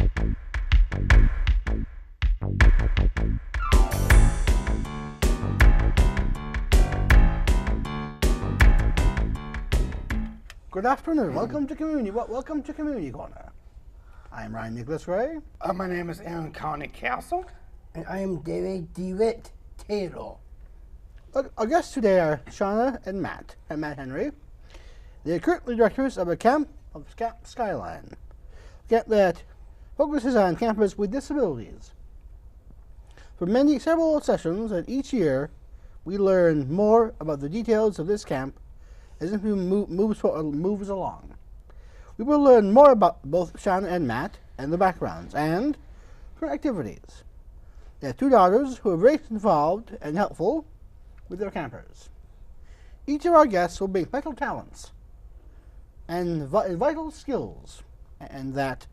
Good afternoon. Welcome to Community Corner. I'm Ryan Nicholas Ray. My name is Aaron Karnig Castle. And I am DeWitt Taylor. Our guests today are Shana and Matt Henry. They are currently directors of a camp of Skyline, a camp that focuses on campers with disabilities. For several sessions, and each year, we learn more about the details of this camp as it moves along. We will learn more about both Shana and Matt and the backgrounds and current activities. They have two daughters who are very involved and helpful with their campers. Each of our guests will bring special talents and vital skills and that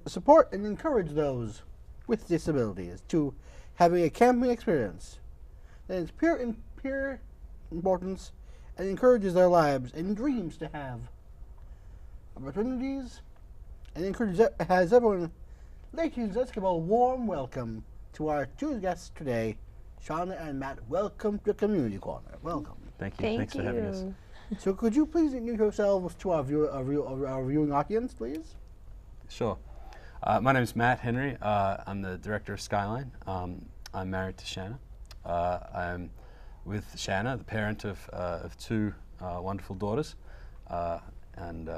support and encourage those with disabilities to having a camping experience that is pure importance and encourages their lives and dreams to have opportunities, and has everyone. Ladies, let's give a warm welcome to our two guests today, Shana and Matt. Welcome to Community Corner. Welcome. Thank you. Thank Thanks for having us. So could you please introduce yourselves to our viewing audience, please? Sure. My name is Matt Henry. I'm the director of Skyline. I'm married to Shana. I'm with Shana, the parent of two wonderful daughters, and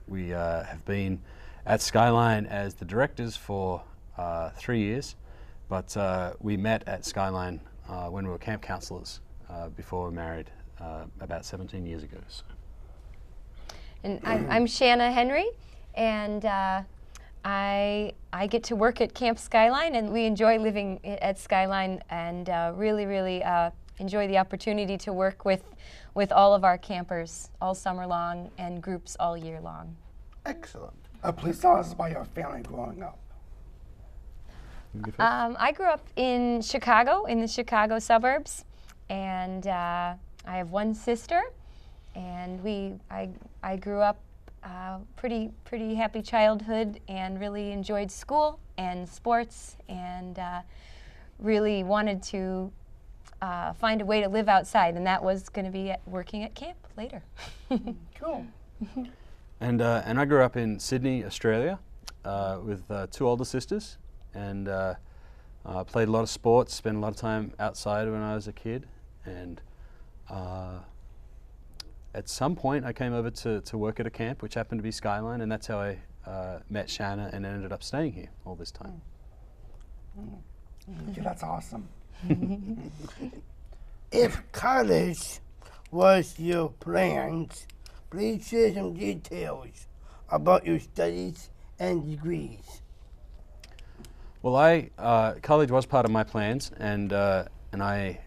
we have been at Skyline as the directors for 3 years, but we met at Skyline when we were camp counselors before we were married about 17 years ago. So. And I'm Shana Henry, and I get to work at Camp Skyline, and we enjoy living at Skyline, and really enjoy the opportunity to work with all of our campers all summer long and groups all year long. Excellent. Please tell us about your family growing up. I grew up in Chicago, in the Chicago suburbs, and I have one sister, and I grew up pretty happy childhood and really enjoyed school and sports and really wanted to find a way to live outside, and that was going to be working at camp later. Cool. And I grew up in Sydney, Australia, with two older sisters, and played a lot of sports, spent a lot of time outside when I was a kid, and at some point I came over to work at a camp, which happened to be Skyline, and that's how I met Shana and ended up staying here all this time. Yeah, that's awesome. If college was your plans, please share some details about your studies and degrees. Well, college was part of my plans, and I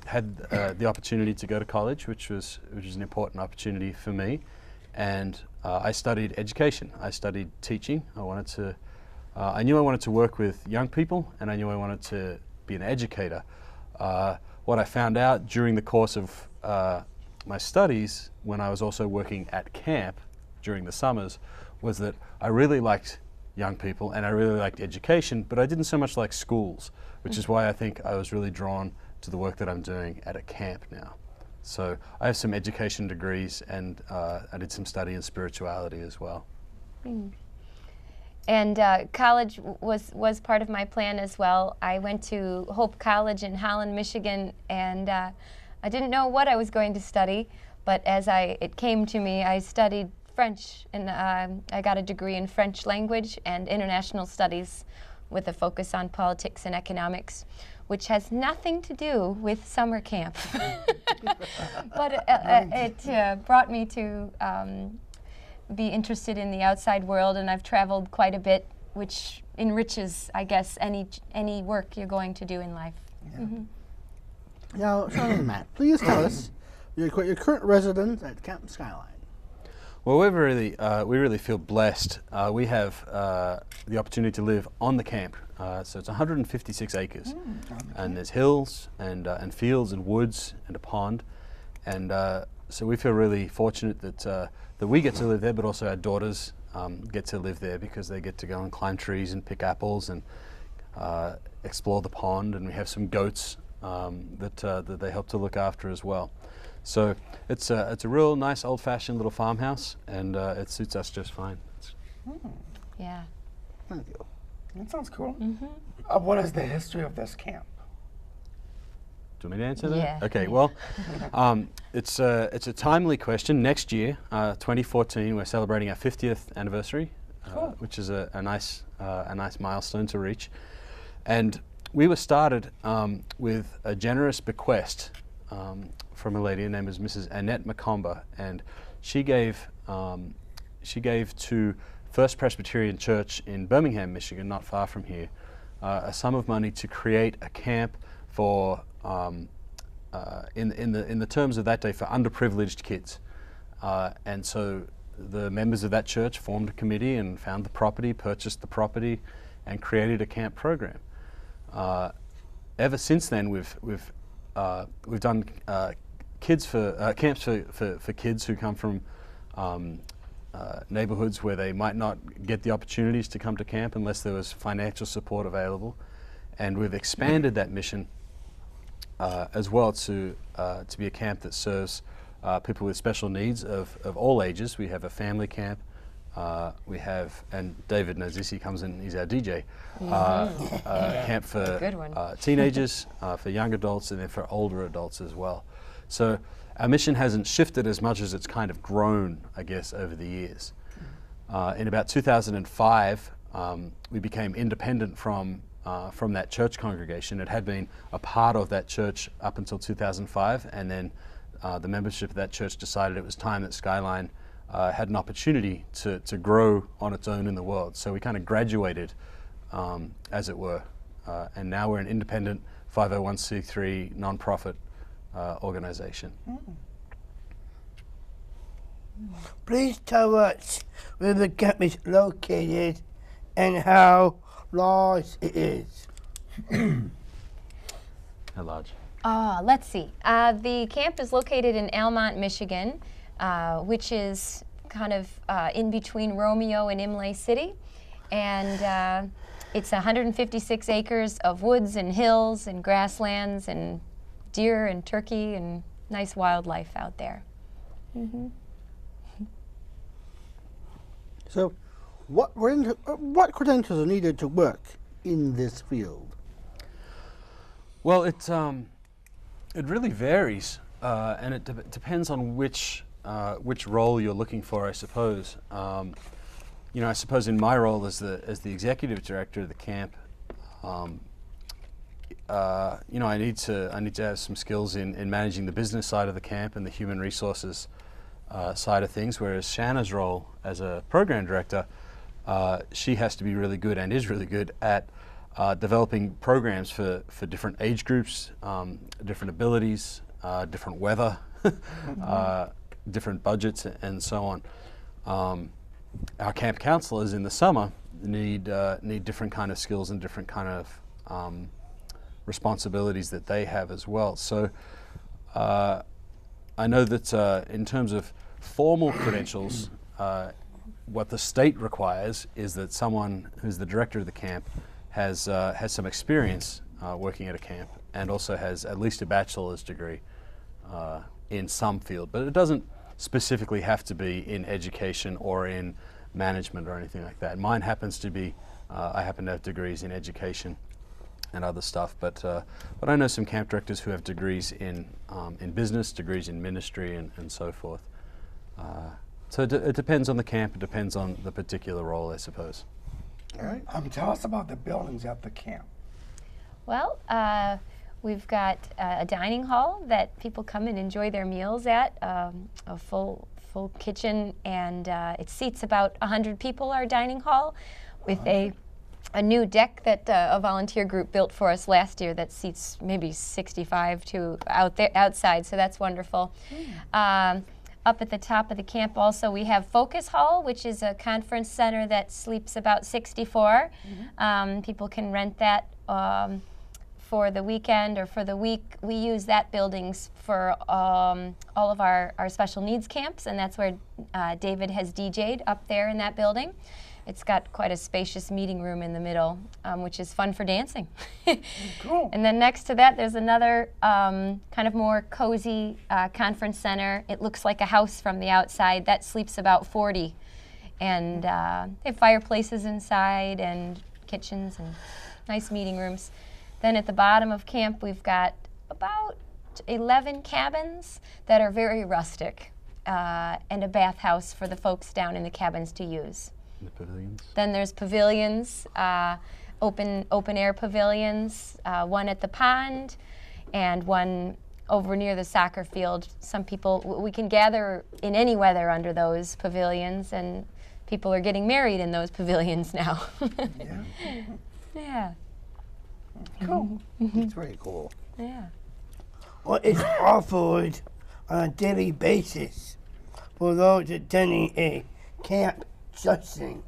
had the opportunity to go to college, which was an important opportunity for me, and I studied education. I studied teaching. I knew I wanted to work with young people, and I knew I wanted to be an educator. What I found out during the course of my studies, when I was also working at camp during the summers, was that I really liked young people and I really liked education, but I didn't so much like schools, which is why I think I was really drawn to the work that I'm doing at a camp now. So I have some education degrees, and I did some study in spirituality as well. And college was part of my plan as well. I went to Hope College in Holland, Michigan, and I didn't know what I was going to study, but as it came to me, I studied French, and I got a degree in French language and international studies with a focus on politics and economics, which has nothing to do with summer camp. But it brought me to be interested in the outside world, and I've traveled quite a bit, which enriches, I guess, any work you're going to do in life. Yeah. Mm-hmm. Now, Shana and Matt, please tell us your current residence at Camp Skyline. Well, we really feel blessed. We have the opportunity to live on the camp. So it's 156 acres, and there's hills and fields and woods and a pond, and so we feel really fortunate that that we get to live there, but also our daughters get to live there because they get to go and climb trees and pick apples and explore the pond, and we have some goats that they help to look after as well. So it's a real nice old-fashioned little farmhouse, and it suits us just fine. Yeah. Thank you. That sounds cool. What is the history of this camp? Do you want me to answer that? Yeah. Okay. Well, it's a timely question. Next year, 2014, we're celebrating our 50th anniversary, which is a nice milestone to reach. And we were started with a generous bequest from a lady. Her name is Mrs. Annette McComber, and she gave to First Presbyterian Church in Birmingham, Michigan, not far from here, a sum of money to create a camp for in the terms of that day, for underprivileged kids. And so the members of that church formed a committee and found the property, purchased the property, and created a camp program. Ever since then, we've done camps for kids who come from neighborhoods where they might not get the opportunities to come to camp unless there was financial support available, and we've expanded that mission as well to be a camp that serves people with special needs of all ages. We have a family camp. We have, and David knows this, he comes in, he's our DJ, camp for Good one. Teenagers, for young adults, and then for older adults as well. So our mission hasn't shifted as much as it's kind of grown, I guess, over the years. In about 2005, we became independent from that church congregation. It had been a part of that church up until 2005, and then the membership of that church decided it was time that Skyline had an opportunity to grow on its own in the world. So we kind of graduated, as it were, and now we're an independent 501c3 nonprofit organization. Please tell us where the camp is located and how large it is. How large? Let's see. The camp is located in Almont, Michigan, which is kind of in between Romeo and Imlay City. And it's 156 acres of woods and hills and grasslands and deer and turkey and nice wildlife out there. So, what credentials are needed to work in this field? Well, it really varies, and it depends on which role you're looking for, I suppose. You know, I suppose in my role as the executive director of the camp, you know, I need to have some skills in managing the business side of the camp and the human resources side of things. Whereas Shana's role as a program director, she has to be really good and is really good at developing programs for different age groups, different abilities, different weather, different budgets, and so on. Our camp counselors in the summer need different kind of skills and different kind of responsibilities that they have as well. So I know that in terms of formal credentials, what the state requires is that someone who's the director of the camp has some experience working at a camp and also has at least a bachelor's degree in some field. But it doesn't specifically have to be in education or in management or anything like that. Mine happens to be, I happen to have degrees in education and other stuff, but I know some camp directors who have degrees in business, degrees in ministry, and so forth. So it depends on the camp. It depends on the particular role, I suppose. All right. Tell us about the buildings at the camp. Well, we've got a dining hall that people come and enjoy their meals at, a full kitchen, and it seats about 100 people, our dining hall, with a new deck that a volunteer group built for us last year that seats maybe 65 to outside, so that's wonderful. Up at the top of the camp also we have Focus Hall, which is a conference center that sleeps about 64. People can rent that for the weekend or for the week, we use that building for all of our special needs camps, and that's where David has DJ'd up there in that building. It's got quite a spacious meeting room in the middle, which is fun for dancing. Cool. And then next to that, there's another kind of more cozy conference center. It looks like a house from the outside. That sleeps about 40. And they have fireplaces inside and kitchens and nice meeting rooms. Then at the bottom of camp, we've got about 11 cabins that are very rustic and a bathhouse for the folks down in the cabins to use. The pavilions. Then there's pavilions, open air pavilions, one at the pond and one over near the soccer field. Some people, we can gather in any weather under those pavilions, and people are getting married in those pavilions now. Yeah. Yeah, Cool. It's very cool. yeah. What is offered on a daily basis for those attending a camp session?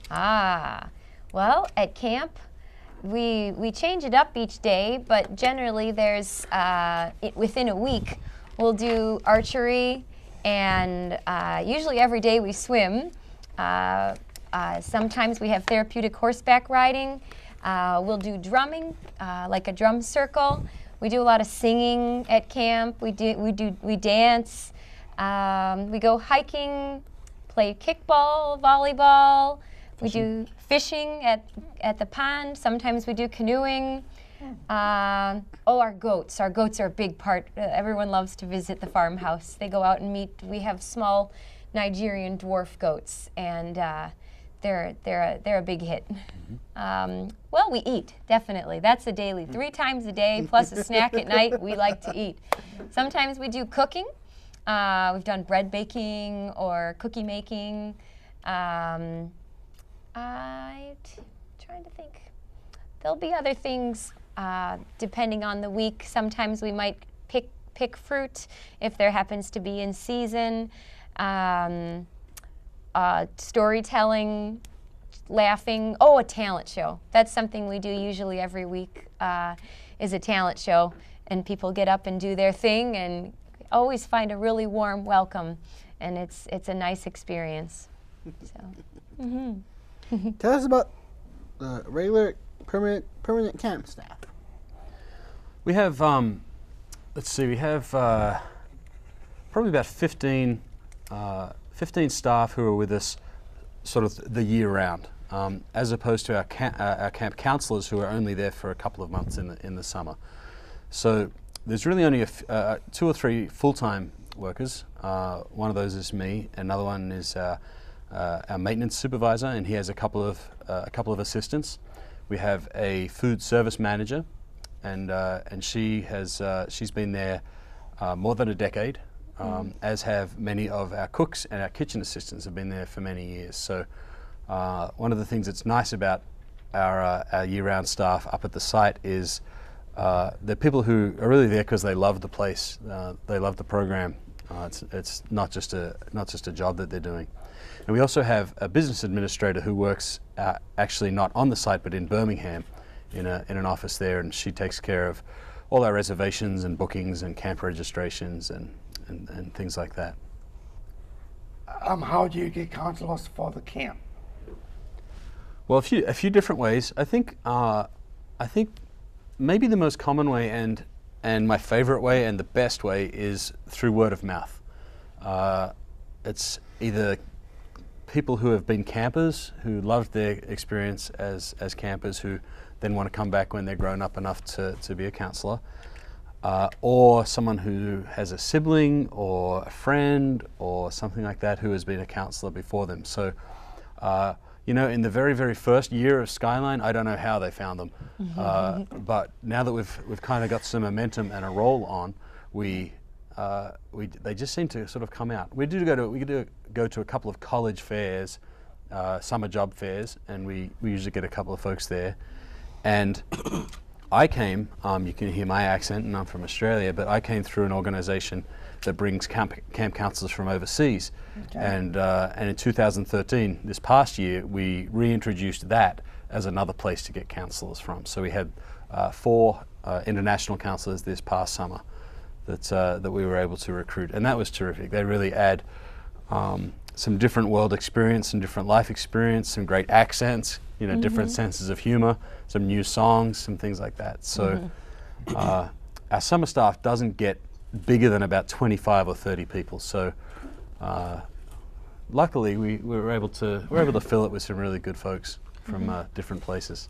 Well, at camp, we change it up each day, but generally there's, within a week, we'll do archery, and usually every day we swim. Sometimes we have therapeutic horseback riding. We'll do drumming, like a drum circle. We do a lot of singing at camp. We dance. We go hiking, play kickball, volleyball. We do fishing at the pond. Sometimes we do canoeing. Our goats. Our goats are a big part. Everyone loves to visit the farmhouse. They go out and meet. We have small Nigerian dwarf goats, and they're a big hit. Well, we eat, definitely. That's a daily. 3 times a day, plus a snack at night. We like to eat. Sometimes we do cooking. We've done bread baking or cookie making. I'm trying to think. There'll be other things depending on the week. Sometimes we might pick fruit if there happens to be in season. Storytelling, laughing. A talent show. That's something we do usually every week, is a talent show. And people get up and do their thing and always find a really warm welcome. And it's a nice experience. So. Tell us about the regular permanent camp staff. We have, let's see, we have probably about 15 staff who are with us sort of the year round, as opposed to our camp counselors who are only there for a couple of months in the summer. So there's really only 2 or 3 full-time workers. One of those is me. Another one is our maintenance supervisor, and he has a couple of assistants. We have a food service manager, and she's been there more than a decade. As have many of our cooks, and our kitchen assistants have been there for many years. So one of the things that's nice about our year-round staff up at the site is they're people who are really there because they love the place, they love the program. It's not just a job that they're doing. And we also have a business administrator who works actually not on the site but in Birmingham in an office there, and she takes care of all our reservations and bookings and camp registrations and things like that. How do you get counselors for the camp? Well, a few different ways. I think maybe the most common way and my favorite way and the best way is through word of mouth. It's either people who have been campers who loved their experience as campers who then want to come back when they're grown up enough to be a counselor. Or someone who has a sibling or a friend or something like that who has been a counselor before them. So, in the very, very first year of Skyline, I don't know how they found them, but now that we've kind of got some momentum and a roll on, they just seem to sort of come out. We do go to a couple of college fairs, summer job fairs, and we usually get a couple of folks there, and. I came, you can hear my accent, and I'm from Australia, but I came through an organization that brings camp counselors from overseas. Okay. And in 2013, this past year, we reintroduced that as another place to get counselors from. So we had 4 international counselors this past summer that we were able to recruit, and that was terrific. They really add some different world experience, some different life experience, some great accents, different senses of humor, some new songs, some things like that. So our summer staff doesn't get bigger than about 25 or 30 people. So luckily we were able to fill it with some really good folks from different places.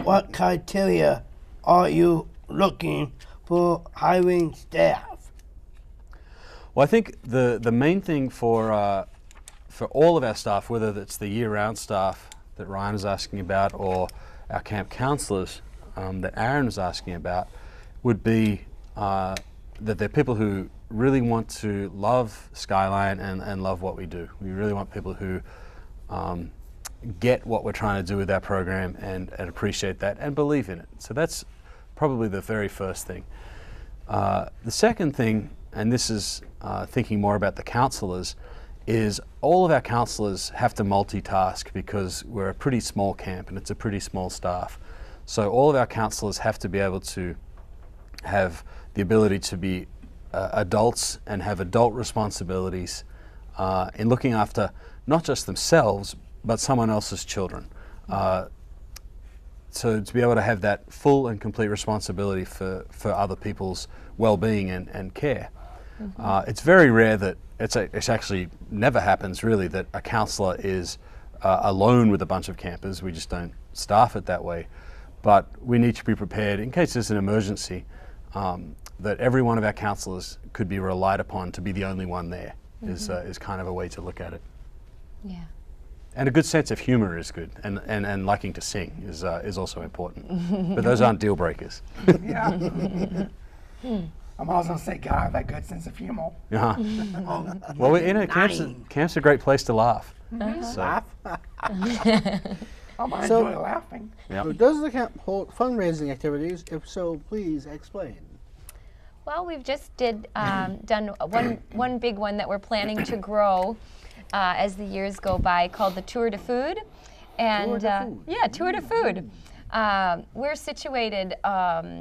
What criteria are you looking for hiring staff? Well, I think the main thing for all of our staff, whether it's the year-round staff that Ryan is asking about or our camp counselors that Aaron was asking about, would be that they're people who really want to love Skyline and love what we do. We really want people who get what we're trying to do with our program and appreciate that and believe in it. So that's probably the very first thing. The second thing, and this is thinking more about the counselors, is all of our counselors have to multitask because we're a pretty small camp and it's a pretty small staff. So all of our counselors have to be able to have the ability to be adults and have adult responsibilities in looking after not just themselves but someone else's children. So to be able to have that full and complete responsibility for other people's well-being and care. It's very rare that it's actually never happens really that a counselor is alone with a bunch of campers. We just don't staff it that way. But we need to be prepared in case there's an emergency that every one of our counselors could be relied upon to be the only one there. Is kind of a way to look at it. Yeah. And a good sense of humor is good, and liking to sing is also important. But those aren't deal breakers. Yeah. I'm also going to say, God, that good sense of humor. Well, camp's a great place to laugh. So. Laugh? I enjoy laughing. Yep. So does the camp hold fundraising activities? If so, please explain. Well, we've just done one big one that we're planning to grow as the years go by, called the Tour de Food. And Tour de Food. We're situated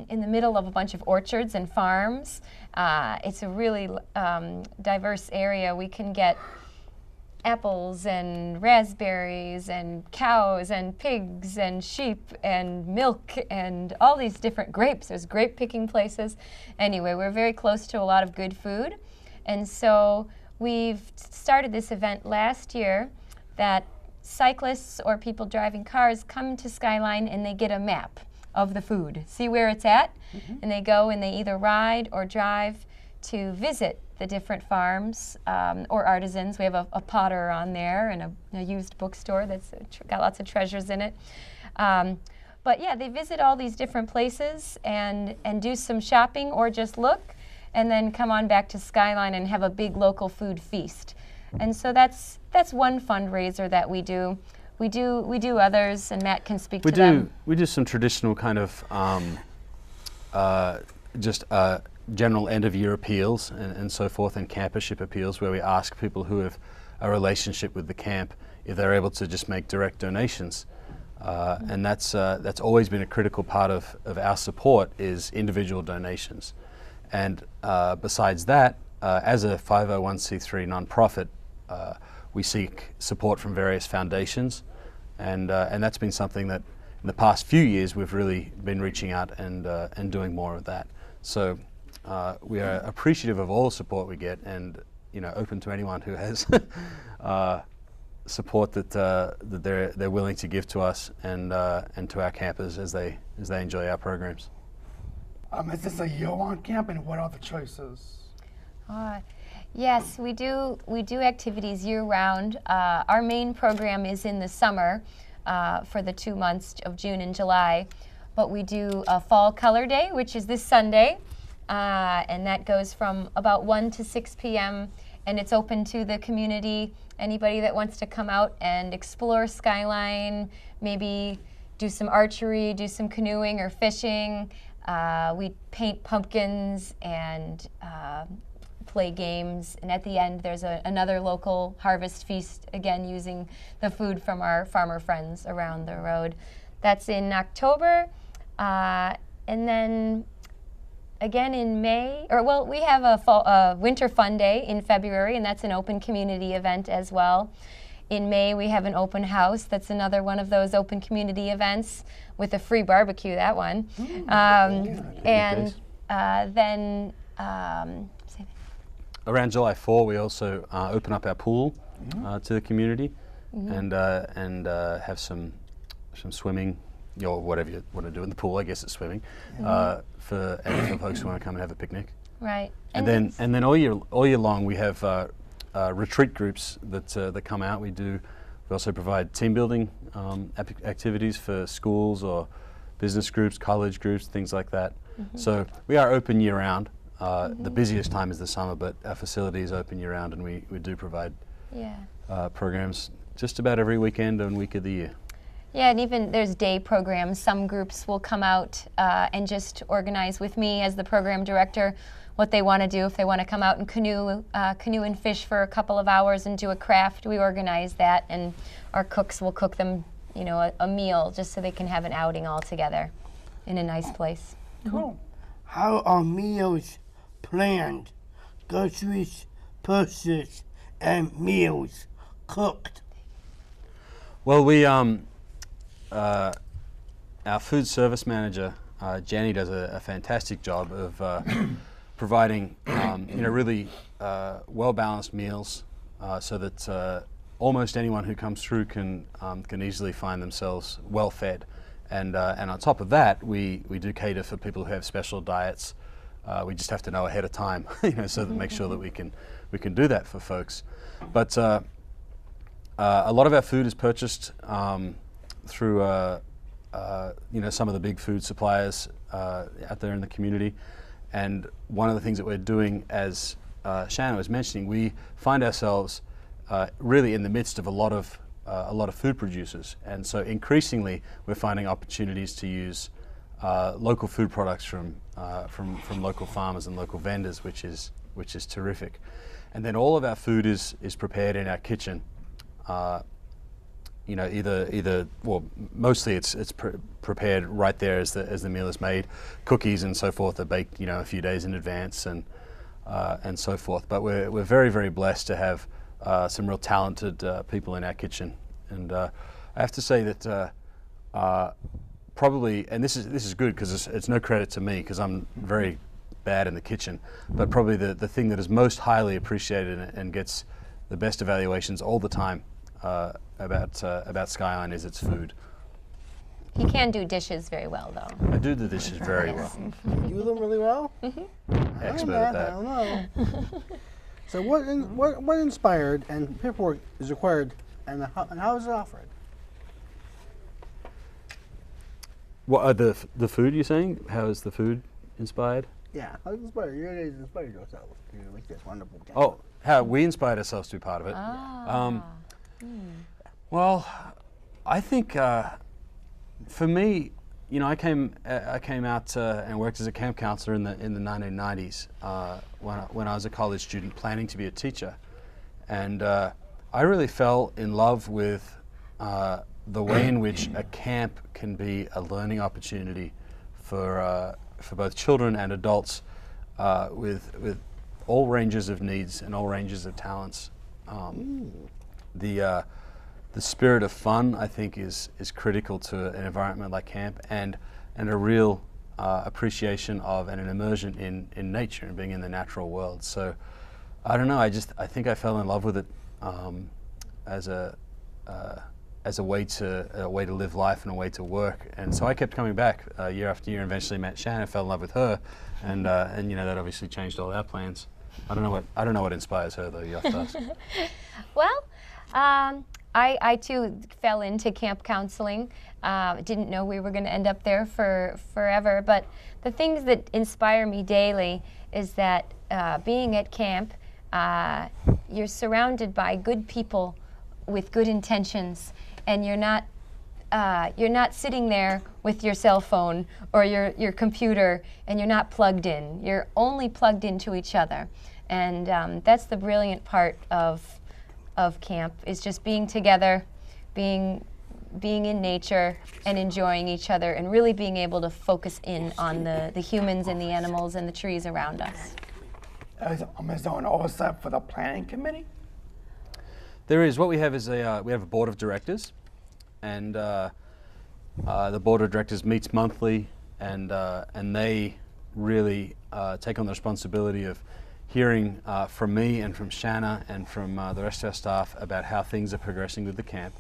in the middle of a bunch of orchards and farms. It's a really diverse area. We can get apples and raspberries and cows and pigs and sheep and milk and all these different grapes. There's grape picking places. Anyway, we're very close to a lot of good food. And so we've started this event last year that cyclists or people driving cars come to Skyline and they get a map of the food, see where it's at, and they go and they either ride or drive to visit the different farms or artisans. We have a potter on there and a used bookstore that's got lots of treasures in it. But yeah, they visit all these different places and do some shopping or just look, and then come on back to Skyline and have a big local food feast. And so that's one fundraiser that we do. We do others, and Matt can speak to them. We do some traditional kind of general end-of-year appeals and so forth, and campership appeals, where we ask people who have a relationship with the camp if they're able to just make direct donations. And that's always been a critical part of our support, is individual donations. And besides that, as a 501c3 nonprofit, we seek support from various foundations, and that's been something that in the past few years we've really been reaching out and doing more of that. So we are appreciative of all the support we get, and open to anyone who has support that they're willing to give to us and to our campers as they enjoy our programs. Is this a year-long camp, and what are the choices? Yes, we do activities year-round. Our main program is in the summer for the 2 months of June and July, but we do a Fall Color Day, which is this Sunday, and that goes from about 1 to 6 p.m., and it's open to the community. Anybody that wants to come out and explore Skyline, maybe do some archery, do some canoeing or fishing. We paint pumpkins and play games, and at the end there's another local harvest feast, again using the food from our farmer friends around the road. That's in October. And then again in May, we have a winter fun day in February, and that's an open community event as well. In May, we have an open house. That's another one of those open community events with a free barbecue, that one. And then, Around July 4, we also open up our pool to the community and have some swimming, or whatever you want to do in the pool. I guess it's swimming for folks who want to come and have a picnic. right. And then all year long we have retreat groups that come out. We also provide team building activities for schools or business groups, college groups, things like that. So we are open year round. The busiest time is the summer, but our facility is open year round, and we do provide programs just about every weekend and week of the year. Yeah, and even there's day programs. Some groups will come out and just organize with me as the program director what they want to do. If they want to come out and canoe and fish for a couple of hours and do a craft, we organize that, and our cooks will cook them, a meal just so they can have an outing all together in a nice place. Cool. How are meals planned? Groceries purchased and meals cooked? Well, our food service manager, Jenny, does a fantastic job of providing really well-balanced meals so that almost anyone who comes through can easily find themselves well-fed. And on top of that, we do cater for people who have special diets. We just have to know ahead of time, so that make sure that we can do that for folks. But a lot of our food is purchased through some of the big food suppliers out there in the community. And one of the things that we're doing, as Shana was mentioning, we find ourselves really in the midst of a lot of food producers, and so increasingly we're finding opportunities to use local food products from local farmers and local vendors, which is terrific. And then all of our food is prepared in our kitchen. Mostly it's prepared right there as the meal is made. Cookies and so forth are baked, a few days in advance, and so forth. But we're very, very blessed to have some real talented people in our kitchen. And I have to say that probably, and this is good because it's no credit to me because I'm very bad in the kitchen, but probably the thing that is most highly appreciated and gets the best evaluations all the time about Skyline is its food. He can do dishes very well, though. I do the dishes very well. You do them really well? Expert at that. I don't know. So what inspired and paperwork is required, and how is it offered? What are the food you're saying? How is the food inspired? Yeah, how is it inspired? You guys inspired yourself to make this wonderful game. Oh, how we inspired ourselves to be part of it. Well, I think for me, I came out and worked as a camp counselor in the 1990s when I was a college student planning to be a teacher, and I really fell in love with the way in which a camp can be a learning opportunity for both children and adults with all ranges of needs and all ranges of talents. The spirit of fun, I think, is critical to an environment like camp, and a real appreciation of and an immersion in nature and being in the natural world. So I don't know. I think I fell in love with it as a way to live life and a way to work. And so I kept coming back year after year. And eventually met Shana, fell in love with her, and that obviously changed all our plans. I don't know what inspires her though. You have to ask. Well, I too fell into camp counseling. Didn't know we were going to end up there for forever. But the things that inspire me daily is that being at camp, you're surrounded by good people with good intentions, and you're not sitting there with your cell phone or your computer, and you're not plugged in. You're only plugged into each other, and that's the brilliant part of camp, is just being together, being being in nature and enjoying each other and really being able to focus in on the humans and the animals and the trees around us. Is there an oversight for the planning committee? There is. What we have is we have a board of directors, and the board of directors meets monthly, and they really take on the responsibility of hearing from me and from Shana and from the rest of our staff about how things are progressing with the camp,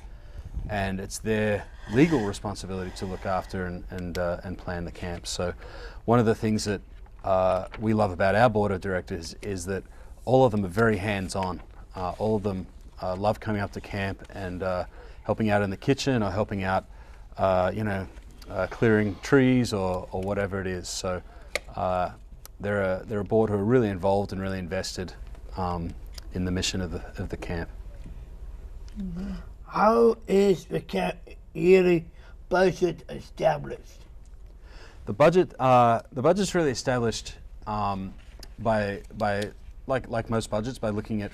and it's their legal responsibility to look after and plan the camp. So, one of the things that we love about our board of directors is that all of them are very hands-on. All of them love coming up to camp and helping out in the kitchen or helping out, clearing trees or whatever it is. So they're a board who are really involved and really invested in the mission of the camp. Mm-hmm. How is the camp yearly budget established? The budget's really established by like most budgets, by looking at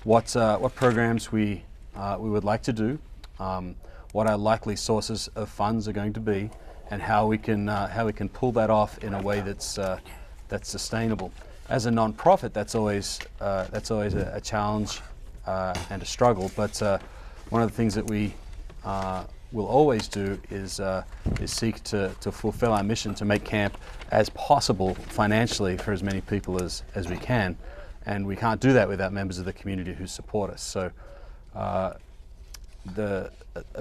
what programs we would like to do, what our likely sources of funds are going to be, and how we can pull that off in a way that's sustainable. As a non-profit, that's always a challenge and a struggle. But one of the things that we will always do is seek to fulfill our mission to make camp as possible financially for as many people as we can, and we can't do that without members of the community who support us. So a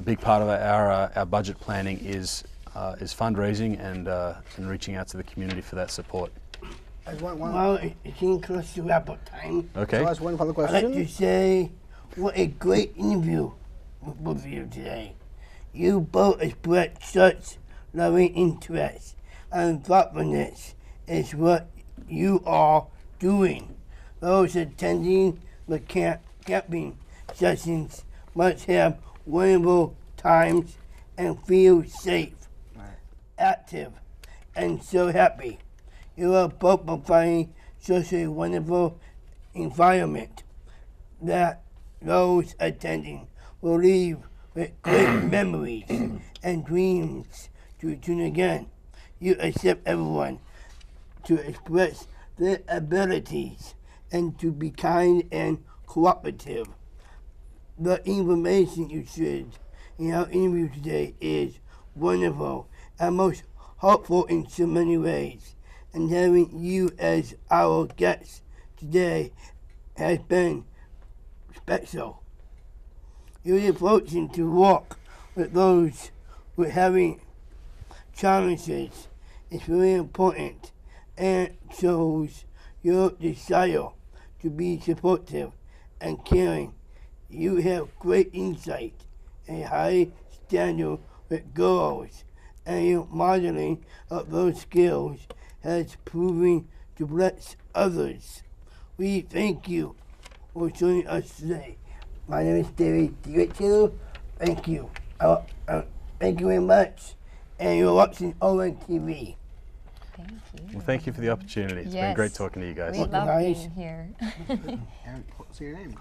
big part of our budget planning is fundraising and reaching out to the community for that support. Well, it's getting close to wrap up time. Okay. Last one final I'd like question. to say, what a great interview with both of you today. You both expressed such loving interest and thoughtfulness is what you are doing. Those attending the camping sessions must have wonderful times and feel safe, active, and so happy. You are both providing such a wonderful environment that those attending will leave with great memories and dreams to tune again. You accept everyone to express their abilities and to be kind and cooperative. The information you shared in our interview today is wonderful and most helpful in so many ways. And having you as our guest today has been special. Your approach to walk with those who are having challenges is very important and shows your desire to be supportive and caring. You have great insight and high standard with girls, and your modeling of those skills has proven to bless others. We thank you for joining us today. My name is DeWitt. Thank you. Thank you very much. And you're watching ONTV. Thank you. Well, thank you for the opportunity. It's been great talking to you guys. We love guys. being here. And what's your name?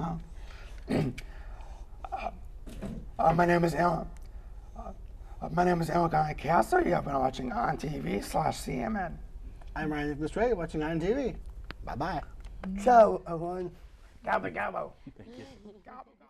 My name is Alan. My name is Alan Castle. You have been watching ONTV/CMN. I'm Ryan Nicholas, watching on TV. Bye-bye. Ciao, everyone. Gobble, gobble. Thank you. Gobble, gobble.